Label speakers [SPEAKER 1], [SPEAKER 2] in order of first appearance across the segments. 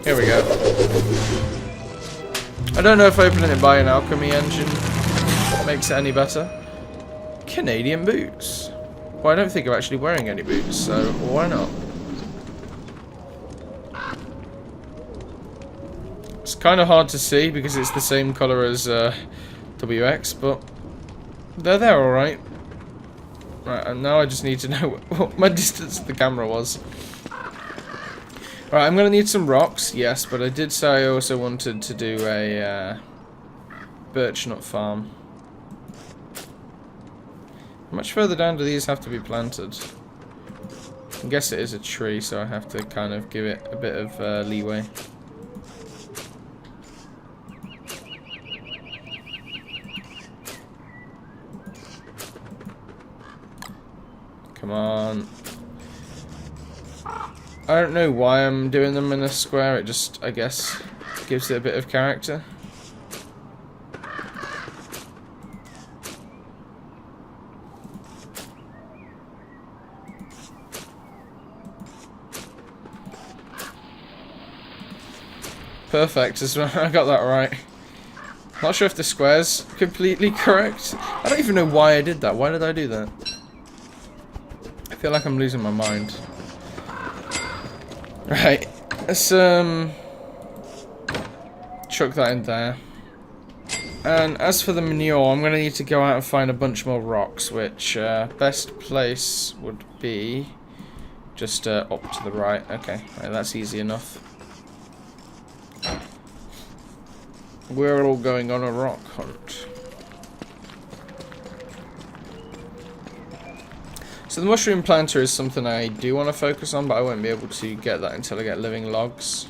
[SPEAKER 1] Here we go. I don't know if opening it by an alchemy engine makes it any better. Canadian boots. Well, I don't think I'm actually wearing any boots, so why not? It's kind of hard to see because it's the same colour as WX, but they're there alright. Right, and now I just need to know what my distance to the camera was. Right, I'm going to need some rocks, yes, but I did say I also wanted to do a birch nut farm. How much further down do these have to be planted? I guess it is a tree, so I have to kind of give it a bit of leeway. Come on. I don't know why I'm doing them in a square, it just, I guess, gives it a bit of character. Perfect, as well. I got that right. Not sure if the square's completely correct. I don't even know why I did that. Why did I do that? I feel like I'm losing my mind. Right, let's chuck that in there. And as for the manure, I'm going to need to go out and find a bunch more rocks, which best place would be just up to the right. Okay, right, that's easy enough. We're all going on a rock hunt. So the mushroom planter is something I do want to focus on, but I won't be able to get that until I get living logs.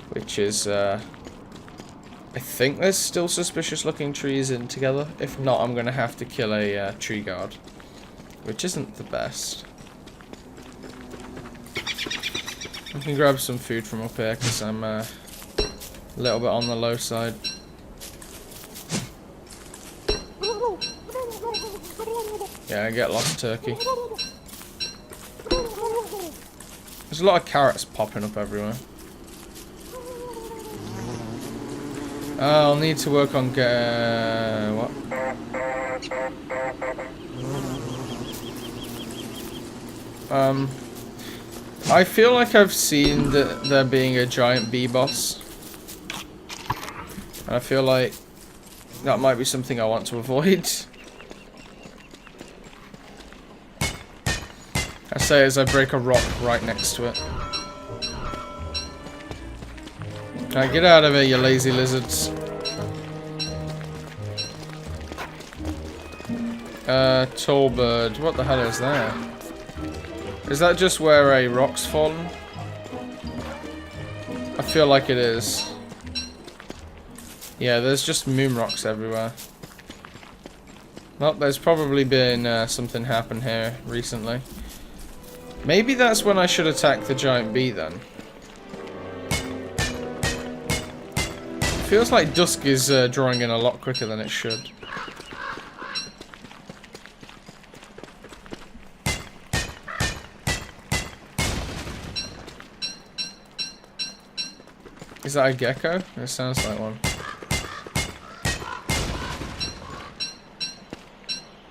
[SPEAKER 1] Which is, I think there's still suspicious looking trees in together. If not, I'm going to have to kill a tree guard. Which isn't the best. I can grab some food from up here because I'm a little bit on the low side. Yeah, I get lost turkey. There's a lot of carrots popping up everywhere. I'll need to work on what? I feel like I've seen that there being a giant bee boss. And I feel like that might be something I want to avoid. I say as I break a rock right next to it. Alright, get out of here, you lazy lizards. Tall bird. What the hell is that? Is that just where a rock's fallen? I feel like it is. Yeah, there's just moon rocks everywhere. Well, there's probably been something happen here recently. Maybe that's when I should attack the giant bee then. Feels like dusk is drawing in a lot quicker than it should. Is that a gecko? It sounds like one.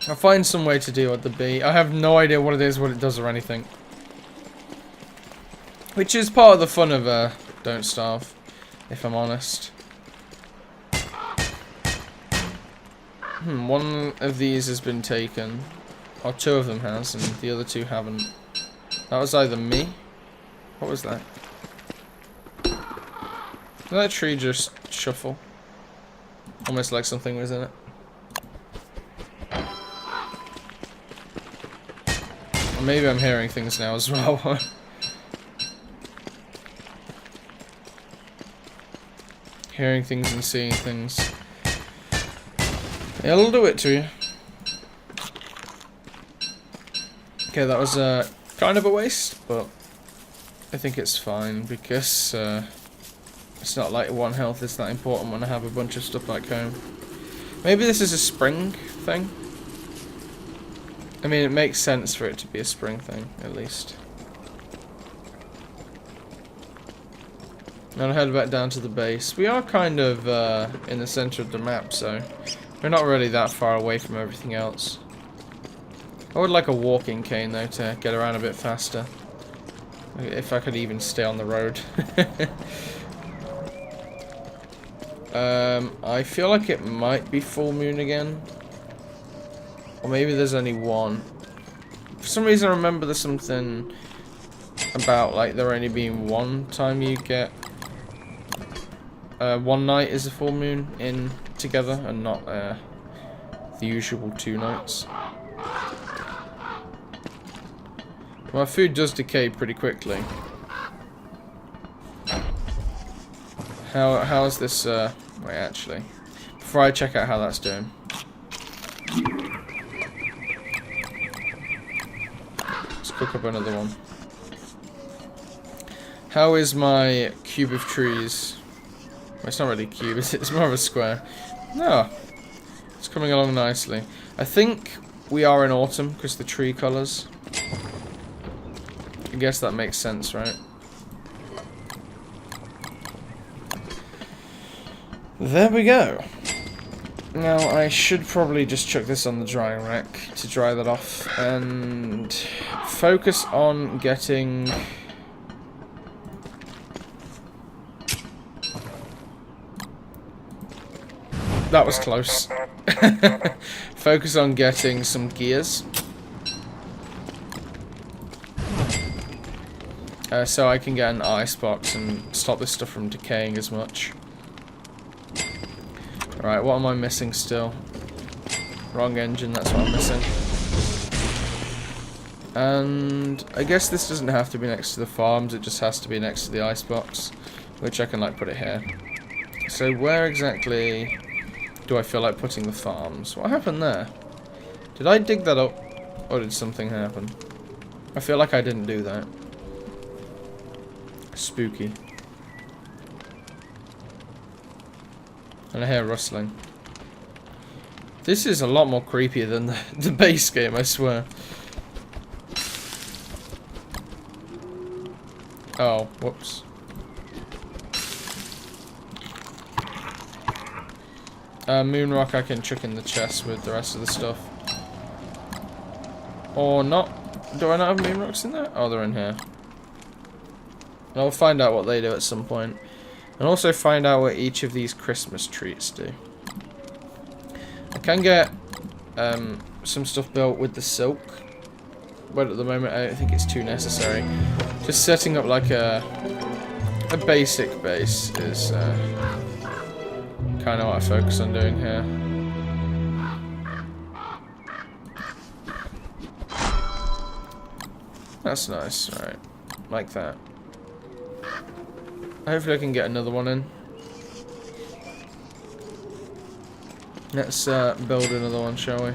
[SPEAKER 1] I'll find some way to deal with the bee. I have no idea what it is, what it does, or anything. Which is part of the fun of Don't Starve, if I'm honest. One of these has been taken. Or two of them has, and the other two haven't. That was either me. What was that? Did that tree just shuffle? Almost like something was in it. Or maybe I'm hearing things now as well. Hearing things and seeing things. It'll do it to you. Okay, that was kind of a waste, but I think it's fine because it's not like 1 health is that important when I have a bunch of stuff back home. Maybe this is a spring thing. I mean, it makes sense for it to be a spring thing, at least. I'll head back down to the base. We are kind of in the center of the map, so we're not really that far away from everything else. I would like a walking cane, though, to get around a bit faster. If I could even stay on the road. I feel like it might be full moon again. Or maybe there's only one. For some reason I remember there's something about like there only being one time you get one night is a full moon in together and not the usual 2 nights. My food does decay pretty quickly. How's this wait, actually, before I check out how that's doing, let's cook up another one. How is my cube of trees? Well, it's not really a cube, it's more of a square. No, it's coming along nicely. I think we are in autumn because the tree colours. I guess that makes sense, right? There we go. Now I should probably just chuck this on the drying rack to dry that off and focus on getting that was close. Focus on getting some gears. So I can get an icebox and stop this stuff from decaying as much. Right, what am I missing still? Wrong engine, that's what I'm missing. And I guess this doesn't have to be next to the farms, it just has to be next to the icebox, which I can like put it here. So where exactly do I feel like putting the farms? What happened there? Did I dig that up, or did something happen? I feel like I didn't do that. Spooky. And I hear rustling. This is a lot more creepy than the base game, I swear. Oh, whoops. Moon rock I can chuck in the chest with the rest of the stuff. Or not. Do I not have moon rocks in there? Oh, they're in here. I'll find out what they do at some point. And also find out what each of these Christmas trees do. I can get some stuff built with the silk, but at the moment I don't think it's too necessary. Just setting up like a basic base is kind of what I focus on doing here. That's nice, right? Like that. Hopefully I can get another one in. Let's build another one, shall we?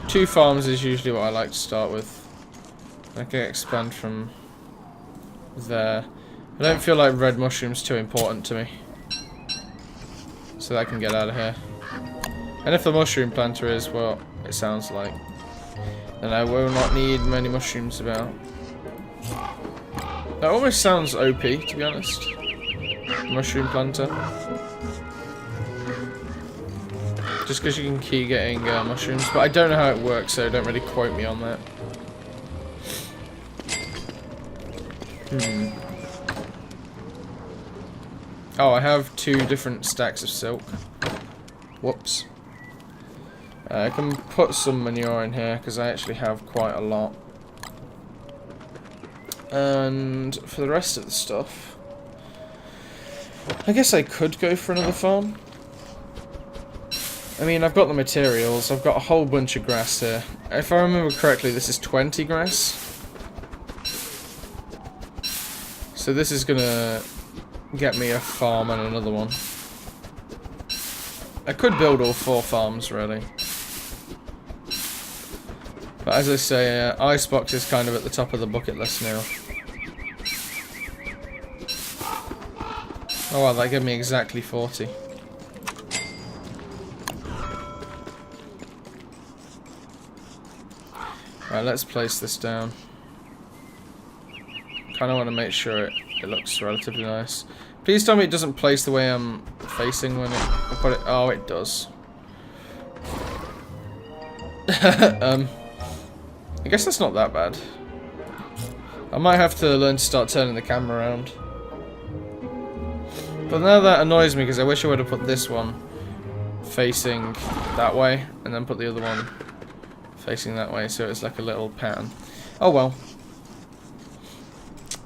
[SPEAKER 1] 2 farms is usually what I like to start with. I can expand from there. I don't feel like red mushroom's too important to me. So that I can get out of here. And if the mushroom planter is what it sounds like, then I will not need many mushrooms about. That almost sounds OP, to be honest. Mushroom planter. Just because you can keep getting mushrooms. But I don't know how it works, so don't really quote me on that. Oh, I have 2 different stacks of silk. Whoops. I can put some manure in here, because I actually have quite a lot. And for the rest of the stuff, I guess I could go for another farm. I mean, I've got the materials, I've got a whole bunch of grass here. If I remember correctly, this is 20 grass. So this is gonna get me a farm and another one. I could build all 4 farms, really. But as I say, Icebox is kind of at the top of the bucket list now. Oh wow, that gave me exactly 40. Right, let's place this down. Kind of want to make sure it looks relatively nice. Please tell me it doesn't place the way I'm facing when I put it. Oh, it does. I guess that's not that bad. I might have to learn to start turning the camera around. But now that annoys me because I wish I would have put this one facing that way and then put the other one facing that way so it's like a little pattern. Oh well.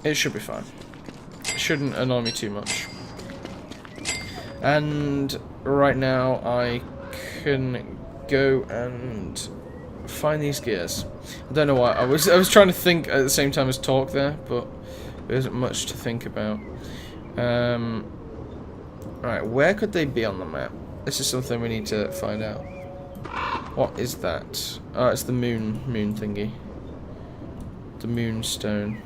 [SPEAKER 1] It should be fine. It shouldn't annoy me too much. And right now I can go and find these gears. I don't know why. I was trying to think at the same time as talk there, but there isn't much to think about. Right, where could they be on the map? This is something we need to find out. What is that? Oh, it's the moon thingy. The moonstone.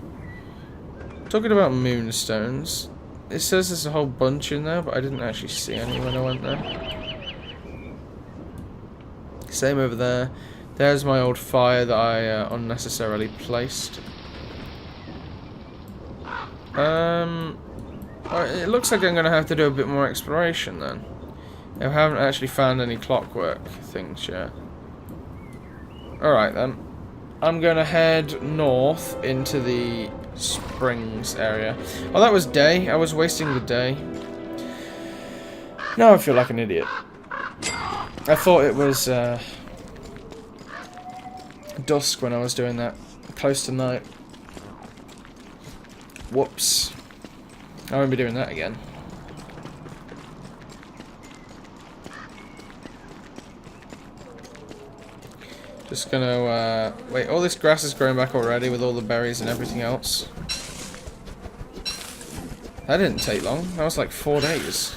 [SPEAKER 1] Talking about moonstones, it says there's a whole bunch in there, but I didn't actually see any when I went there. Same over there. There's my old fire that I unnecessarily placed. It looks like I'm going to have to do a bit more exploration then. I haven't actually found any clockwork things yet. Alright then. I'm going to head north into the springs area. Oh, that was day. I was wasting the day. Now I feel like an idiot. I thought it was dusk when I was doing that. Close to night. Whoops. I won't be doing that again. Just gonna, wait, all this grass is growing back already with all the berries and everything else. That didn't take long. That was like 4 days.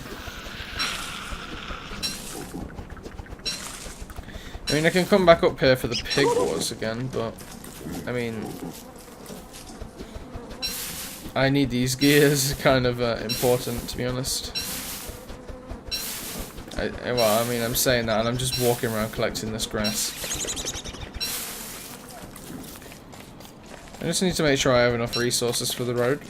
[SPEAKER 1] I mean, I can come back up here for the pig wars again, but, I mean, I need these gears kind of important, to be honest. Well, I mean, I'm saying that and I'm just walking around collecting this grass. I just need to make sure I have enough resources for the road.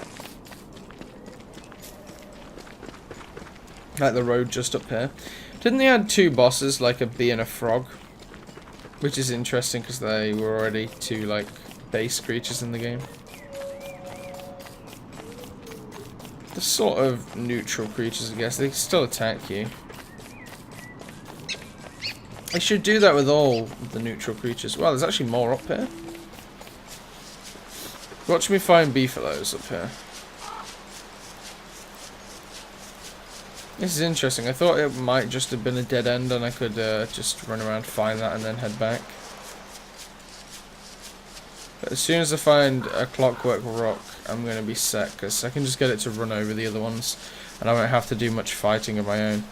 [SPEAKER 1] Like the road just up here. Didn't they add 2 bosses, like a bee and a frog? Which is interesting because they were already 2, like, base creatures in the game. They're sort of neutral creatures, I guess. They can still attack you. I should do that with all the neutral creatures. Well, there's actually more up here. Watch me find beefaloes up here. This is interesting. I thought it might just have been a dead end and I could just run around, find that and then head back. But as soon as I find a clockwork rock, I'm going to be set because I can just get it to run over the other ones and I won't have to do much fighting of my own.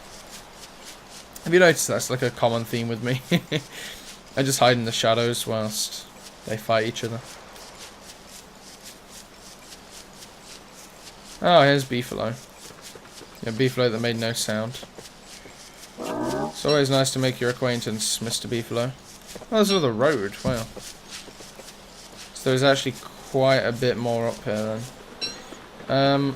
[SPEAKER 1] Have you noticed that's like a common theme with me? I just hide in the shadows whilst they fight each other. Oh, here's Beefalo. Yeah, Beefalo that made no sound. It's always nice to make your acquaintance, Mr. Beefalo. Oh, there's another road. Wow. So there's actually quite a bit more up here then.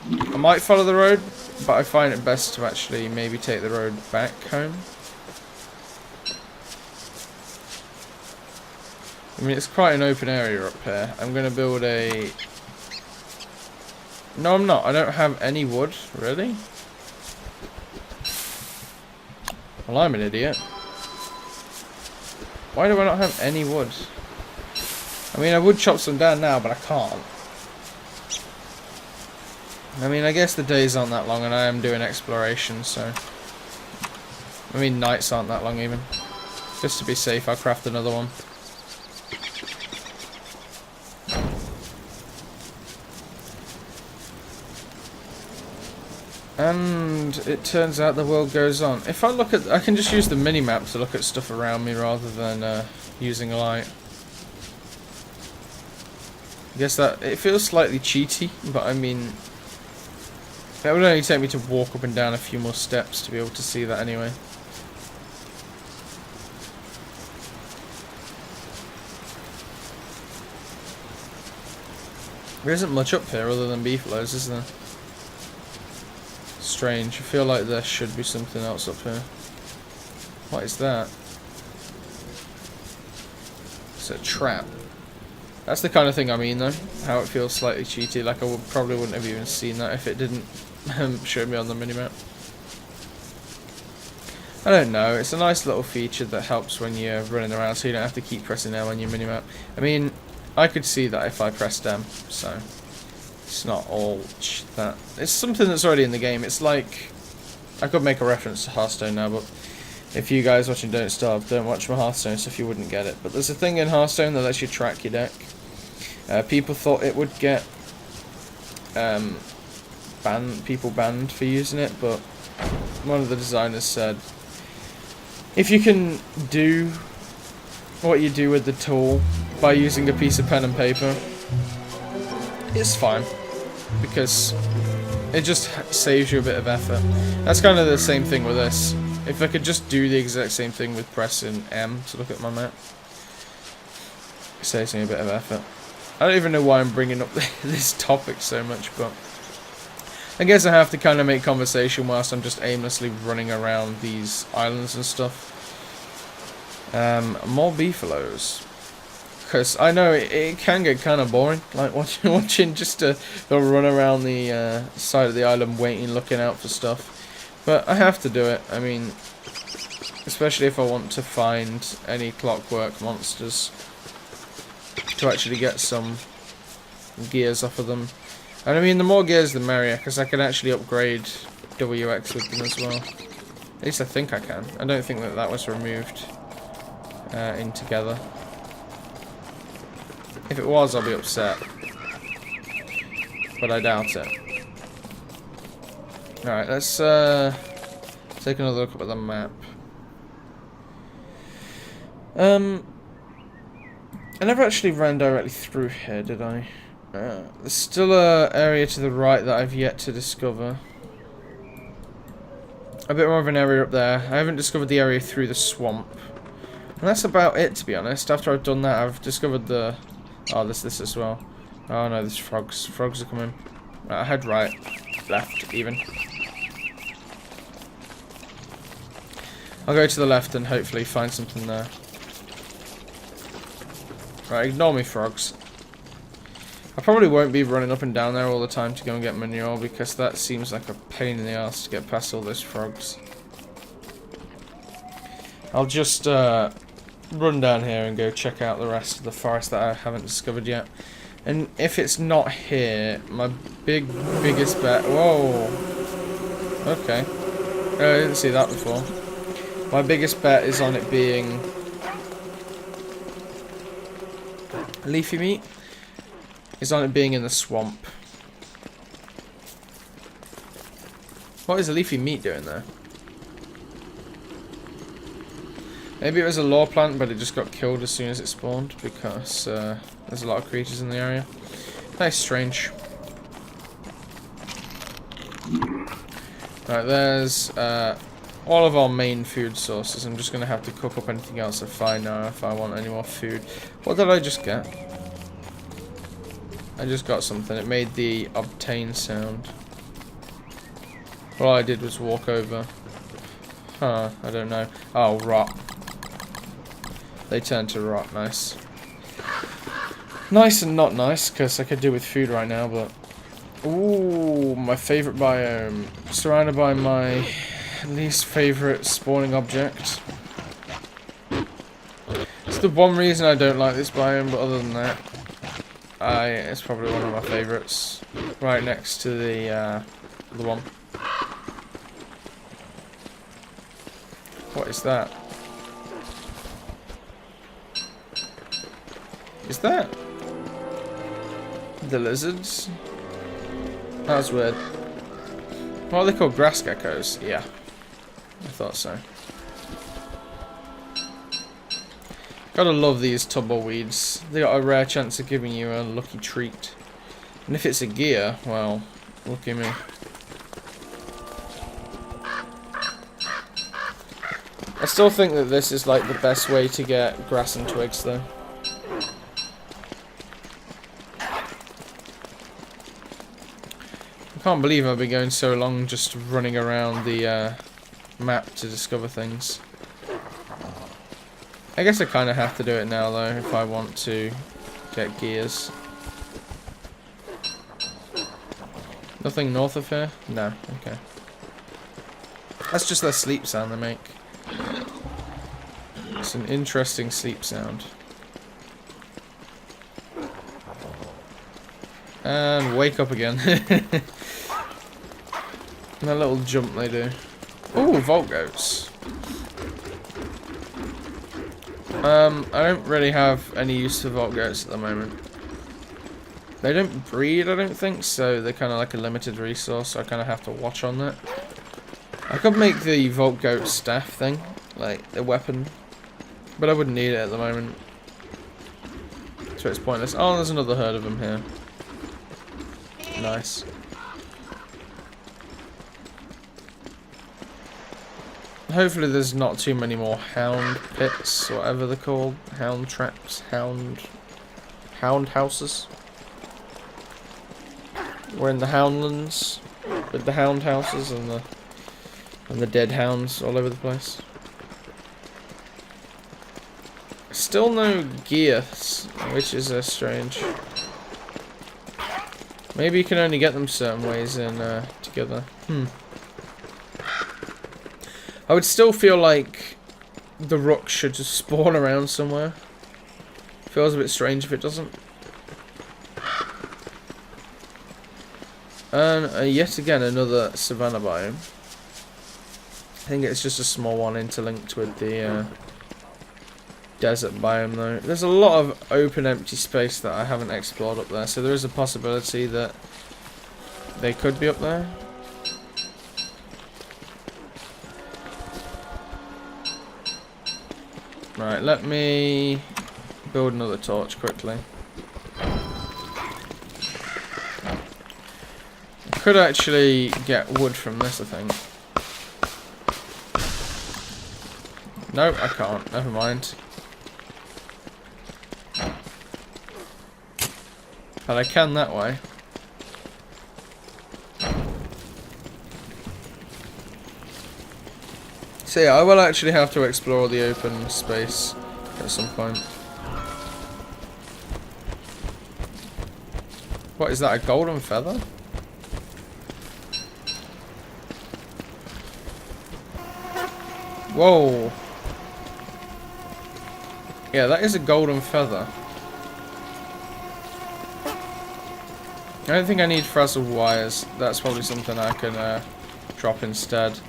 [SPEAKER 1] I might follow the road, but I find it best to actually maybe take the road back home. I mean, it's quite an open area up here. I'm going to build a... No, I'm not. I don't have any wood. Really? Well, I'm an idiot. Why do I not have any wood? I mean, I would chop some down now, but I can't. I mean, I guess the days aren't that long, and I am doing exploration, so... I mean, nights aren't that long, even. Just to be safe, I'll craft another one. And it turns out the world goes on. If I look at... I can just use the mini-map to look at stuff around me rather than using a light. I guess that... It feels slightly cheaty, but I mean... It would only take me to walk up and down a few more steps to be able to see that anyway. There isn't much up here other than beefaloes, is there? Strange. I feel like there should be something else up here. What is that? It's a trap. That's the kind of thing I mean, though. How it feels slightly cheaty. Like I probably wouldn't have even seen that if it didn't show me on the minimap. I don't know. It's a nice little feature that helps when you're running around, so you don't have to keep pressing M on your minimap. I mean, I could see that if I pressed M, so it's not all that. It's something that's already in the game. It's like, I could make a reference to Hearthstone now, but if you guys watching Don't Starve, don't watch my Hearthstone stuff, you wouldn't get it. But there's a thing in Hearthstone that lets you track your deck. People thought it would get people banned for using it, but one of the designers said, if you can do what you do with the tool by using a piece of pen and paper, it's fine, because it just saves you a bit of effort. That's kind of the same thing with this. If I could just do the exact same thing with pressing M to look at my map, it saves me a bit of effort. I don't even know why I'm bringing up this topic so much, but I guess I have to kind of make conversation whilst I'm just aimlessly running around these islands and stuff. More beefaloes. Because I know it can get kind of boring, like watching just to go run around the side of the island waiting, looking out for stuff. But I have to do it. I mean, especially if I want to find any clockwork monsters to actually get some gears off of them. And I mean, the more gears the merrier, because I can actually upgrade WX with them as well. At least I think I can. I don't think that was removed in Together. If it was, I'll be upset. But I doubt it. Alright, let's take another look at the map. I never actually ran directly through here, did I? There's still an area to the right that I've yet to discover. A bit more of an area up there. I haven't discovered the area through the swamp. And that's about it, to be honest. After I've done that, I've discovered the... Oh, this as well. Oh no, there's frogs. Frogs are coming. Right, I head right. Left, even. I'll go to the left and hopefully find something there. Right, ignore me, frogs. I probably won't be running up and down there all the time to go and get manure, because that seems like a pain in the ass to get past all those frogs. I'll just run down here and go check out the rest of the forest that I haven't discovered yet. And if it's not here, my biggest bet... Whoa! Okay. I didn't see that before. My biggest bet is on it being... leafy meat? Is on it being in the swamp. What is a leafy meat doing there? Maybe it was a lore plant, but it just got killed as soon as it spawned, because there's a lot of creatures in the area. That's strange. Right, there's all of our main food sources. I'm just going to have to cook up anything else I find now if I want any more food. What did I just get? I just got something. It made the obtain sound. All I did was walk over. Huh, I don't know. Oh, rot. They turn to rot. Nice. Nice and not nice, because I could do with food right now, but... Ooh, my favourite biome. Surrounded by my least favourite spawning object. It's the one reason I don't like this biome, but other than that, it's probably one of my favourites. Right next to the other one. What is that? Is that the lizards? That was weird. What are they called? Grass geckos? Yeah. I thought so. Gotta love these tumbleweeds. They got a rare chance of giving you a lucky treat. And if it's a gear, well, look at me. I still think that this is like the best way to get grass and twigs though. Can't believe I've been going so long just running around the map to discover things. I guess I kind of have to do it now though if I want to get gears. Nothing north of here? No, okay. That's just their sleep sound they make. It's an interesting sleep sound. And wake up again. And that little jump they do. Ooh, vault goats. I don't really have any use for vault goats at the moment. They don't breed, I don't think, so they're kind of like a limited resource, so I kind of have to watch on that. I could make the vault goat staff thing, like the weapon, but I wouldn't need it at the moment. So it's pointless. Oh, there's another herd of them here. Nice. Hopefully there's not too many more hound pits, or whatever they're called. Hound traps, hound houses. We're in the Houndlands with the hound houses and the dead hounds all over the place. Still no gears, which is strange. Maybe you can only get them certain ways in together. I would still feel like the rook should just spawn around somewhere. Feels a bit strange if it doesn't. And yet again another savanna biome. I think it's just a small one interlinked with the desert biome though. There's a lot of open empty space that I haven't explored up there, so there is a possibility that they could be up there. Right, let me build another torch quickly. Could actually get wood from this, I think. No, I can't. Never mind. But I can that way. So yeah, I will actually have to explore the open space at some point. What is that, a golden feather? Whoa. Yeah, that is a golden feather. I don't think I need frazzled wires. That's probably something I can drop instead.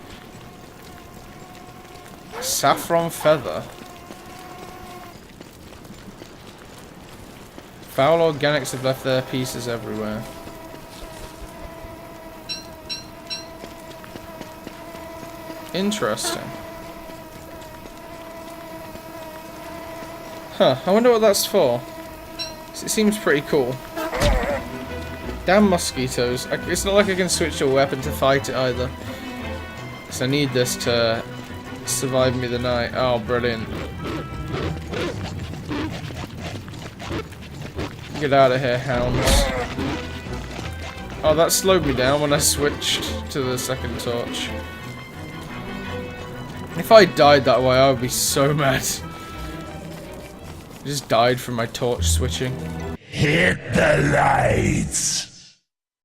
[SPEAKER 1] Saffron feather. Foul organics have left their pieces everywhere. Interesting. Huh, I wonder what that's for. It seems pretty cool. Damn mosquitoes. It's not like I can switch a weapon to fight it either. So I need this to survive me the night. Oh, brilliant. Get out of here, hounds. Oh, that slowed me down when I switched to the second torch. If I died that way, I would be so mad. I just died from my torch switching.
[SPEAKER 2] Hit the lights!